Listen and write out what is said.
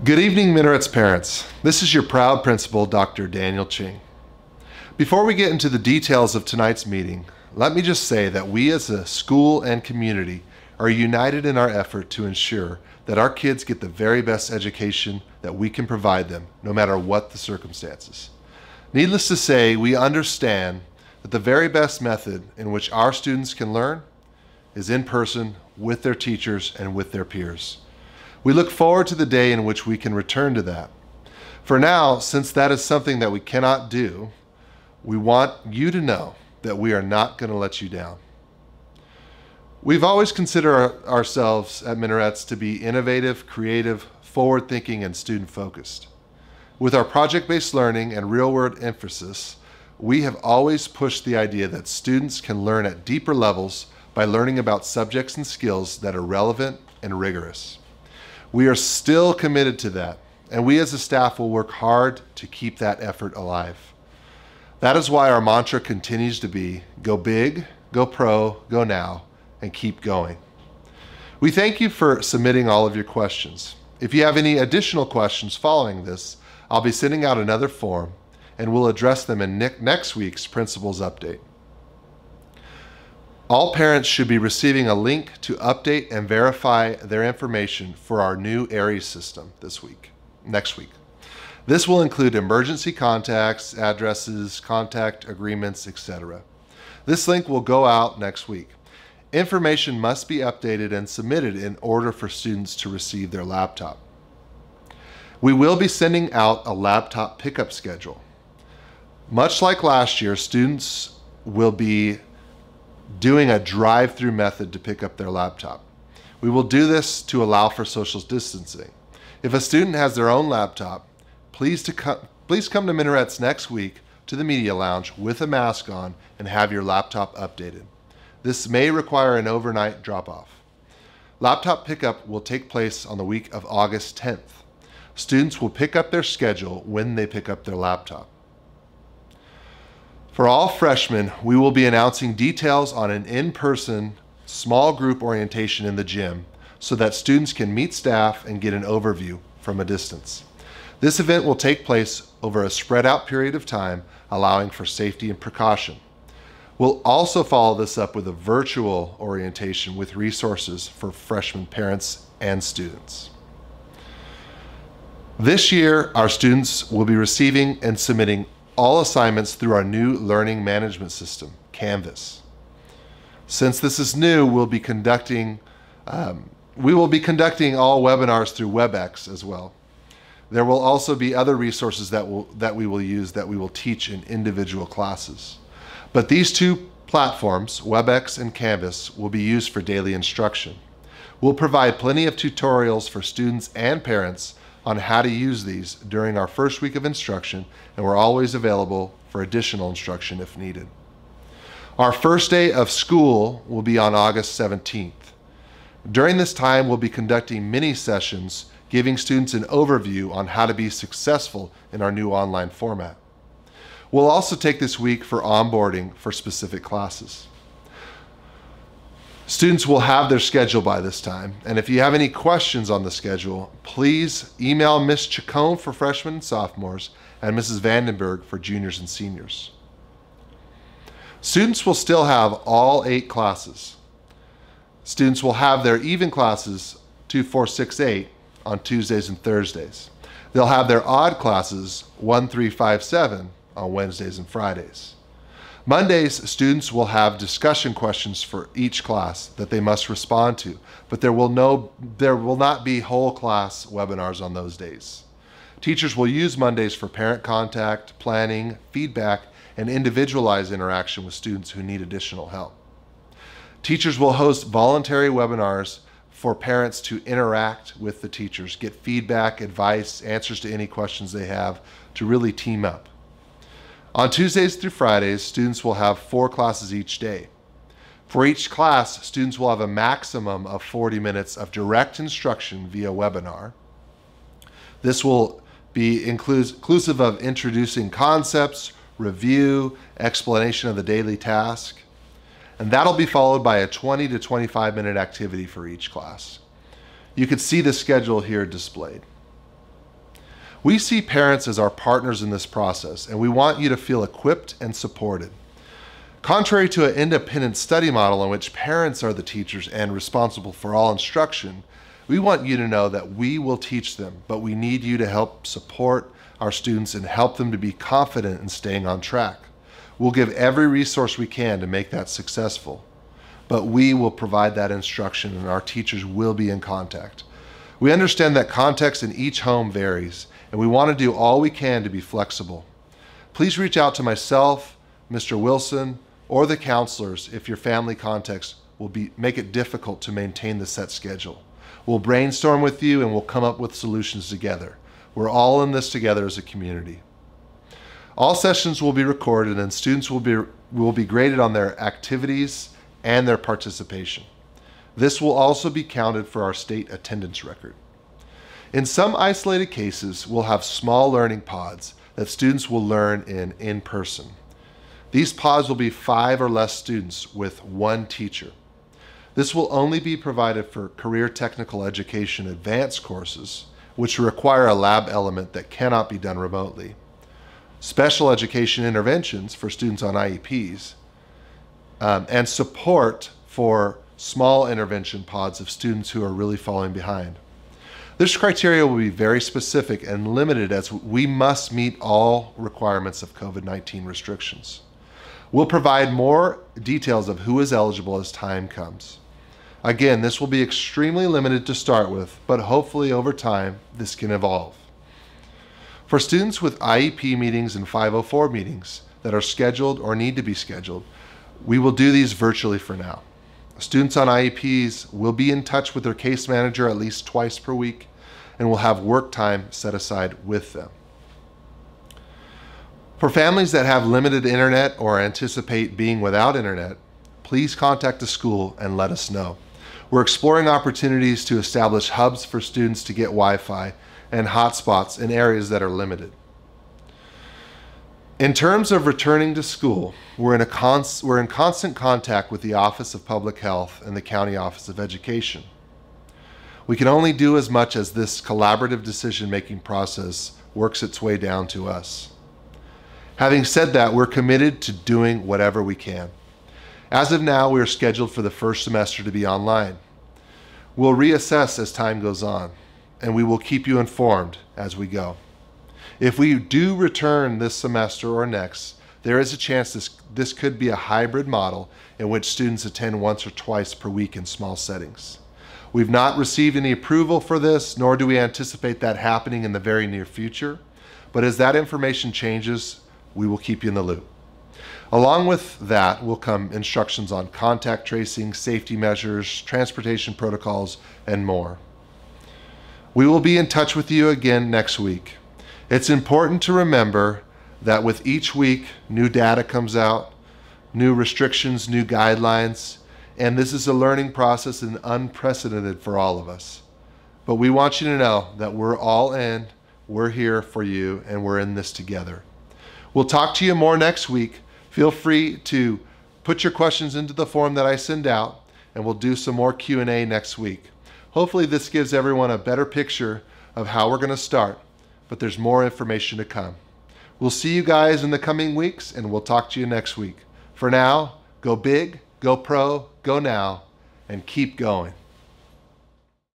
Good evening, Minarets parents. This is your proud principal, Dr. Daniel Ching. Before we get into the details of tonight's meeting, let me just say that we as a school and community are united in our effort to ensure that our kids get the very best education that we can provide them, no matter what the circumstances. Needless to say, we understand that the very best method in which our students can learn is in person with their teachers and with their peers. We look forward to the day in which we can return to that. For now, since that is something that we cannot do, we want you to know that we are not going to let you down. We've always considered ourselves at Minarets to be innovative, creative, forward-thinking, and student-focused. With our project-based learning and real-world emphasis, we have always pushed the idea that students can learn at deeper levels by learning about subjects and skills that are relevant and rigorous. We are still committed to that, and we as a staff will work hard to keep that effort alive. That is why our mantra continues to be, go big, go pro, go now, and keep going. We thank you for submitting all of your questions. If you have any additional questions following this, I'll be sending out another form, and we'll address them in next week's Principals Update. All parents should be receiving a link to update and verify their information for our new ARIES system next week. This will include emergency contacts, addresses, contact agreements, etc. This link will go out next week. Information must be updated and submitted in order for students to receive their laptop. We will be sending out a laptop pickup schedule. Much like last year, students will be doing a drive-through method to pick up their laptop. We will do this to allow for social distancing. If a student has their own laptop, please come to Minarets next week to the Media Lounge with a mask on and have your laptop updated. This may require an overnight drop-off. Laptop pickup will take place on the week of August 10th. Students will pick up their schedule when they pick up their laptop. For all freshmen, we will be announcing details on an in-person small group orientation in the gym so that students can meet staff and get an overview from a distance. This event will take place over a spread out period of time, allowing for safety and precaution. We'll also follow this up with a virtual orientation with resources for freshman parents and students. This year, our students will be receiving and submitting all assignments through our new learning management system, Canvas. Since this is new, we will be conducting all webinars through WebEx as well. There will also be other resources that we will teach in individual classes. But these two platforms, WebEx and Canvas, will be used for daily instruction. We'll provide plenty of tutorials for students and parents on how to use these during our first week of instruction, and we're always available for additional instruction if needed. Our first day of school will be on August 17th. During this time, we'll be conducting mini sessions, giving students an overview on how to be successful in our new online format. We'll also take this week for onboarding for specific classes. Students will have their schedule by this time, and if you have any questions on the schedule, please email Ms. Chacon for freshmen and sophomores and Mrs. Vandenberg for juniors and seniors. Students will still have all 8 classes. Students will have their even classes 2, 4, 6, 8 on Tuesdays and Thursdays. They'll have their odd classes 1, 3, 5, 7 on Wednesdays and Fridays. Mondays, students will have discussion questions for each class that they must respond to, but there will not be whole class webinars on those days. Teachers will use Mondays for parent contact, planning, feedback, and individualized interaction with students who need additional help. Teachers will host voluntary webinars for parents to interact with the teachers, get feedback, advice, answers to any questions they have, to really team up. On Tuesdays through Fridays, students will have 4 classes each day. For each class, students will have a maximum of 40 minutes of direct instruction via webinar. This will be inclusive of introducing concepts, review, explanation of the daily task, and that'll be followed by a 20 to 25 minute activity for each class. You can see the schedule here displayed. We see parents as our partners in this process, and we want you to feel equipped and supported. Contrary to an independent study model in which parents are the teachers and responsible for all instruction, we want you to know that we will teach them, but we need you to help support our students and help them to be confident in staying on track. We'll give every resource we can to make that successful, but we will provide that instruction and our teachers will be in contact. We understand that context in each home varies, and we want to do all we can to be flexible. Please reach out to myself, Mr. Wilson, or the counselors if your family context will make it difficult to maintain the set schedule. We'll brainstorm with you and we'll come up with solutions together. We're all in this together as a community. All sessions will be recorded and students will be graded on their activities and their participation. This will also be counted for our state attendance record. In some isolated cases, we'll have small learning pods that students will learn in person. These pods will be 5 or less students with 1 teacher. This will only be provided for career technical education advanced courses, which require a lab element that cannot be done remotely. Special education interventions for students on IEPs, and support for small intervention pods of students who are really falling behind. This criteria will be very specific and limited as we must meet all requirements of COVID-19 restrictions. We'll provide more details of who is eligible as time comes. Again, this will be extremely limited to start with, but hopefully over time, this can evolve. For students with IEP meetings and 504 meetings that are scheduled or need to be scheduled, we will do these virtually for now. Students on IEPs will be in touch with their case manager at least twice per week and will have work time set aside with them. For families that have limited internet or anticipate being without internet, please contact the school and let us know. We're exploring opportunities to establish hubs for students to get Wi-Fi and hotspots in areas that are limited. In terms of returning to school, we're in constant contact with the Office of Public Health and the County Office of Education. We can only do as much as this collaborative decision-making process works its way down to us. Having said that, we're committed to doing whatever we can. As of now, we are scheduled for the first semester to be online. We'll reassess as time goes on, and we will keep you informed as we go. If we do return this semester or next, there is a chance this could be a hybrid model in which students attend once or twice per week in small settings. We've not received any approval for this, nor do we anticipate that happening in the very near future, but as that information changes, we will keep you in the loop. Along with that will come instructions on contact tracing, safety measures, transportation protocols, and more. We will be in touch with you again next week. It's important to remember that with each week, new data comes out, new restrictions, new guidelines, and this is a learning process and unprecedented for all of us. But we want you to know that we're all in, we're here for you, and we're in this together. We'll talk to you more next week. Feel free to put your questions into the form that I send out, and we'll do some more Q&A next week. Hopefully this gives everyone a better picture of how we're going to start, but there's more information to come. We'll see you guys in the coming weeks, and we'll talk to you next week. For now, go big, go pro, go now, and keep going.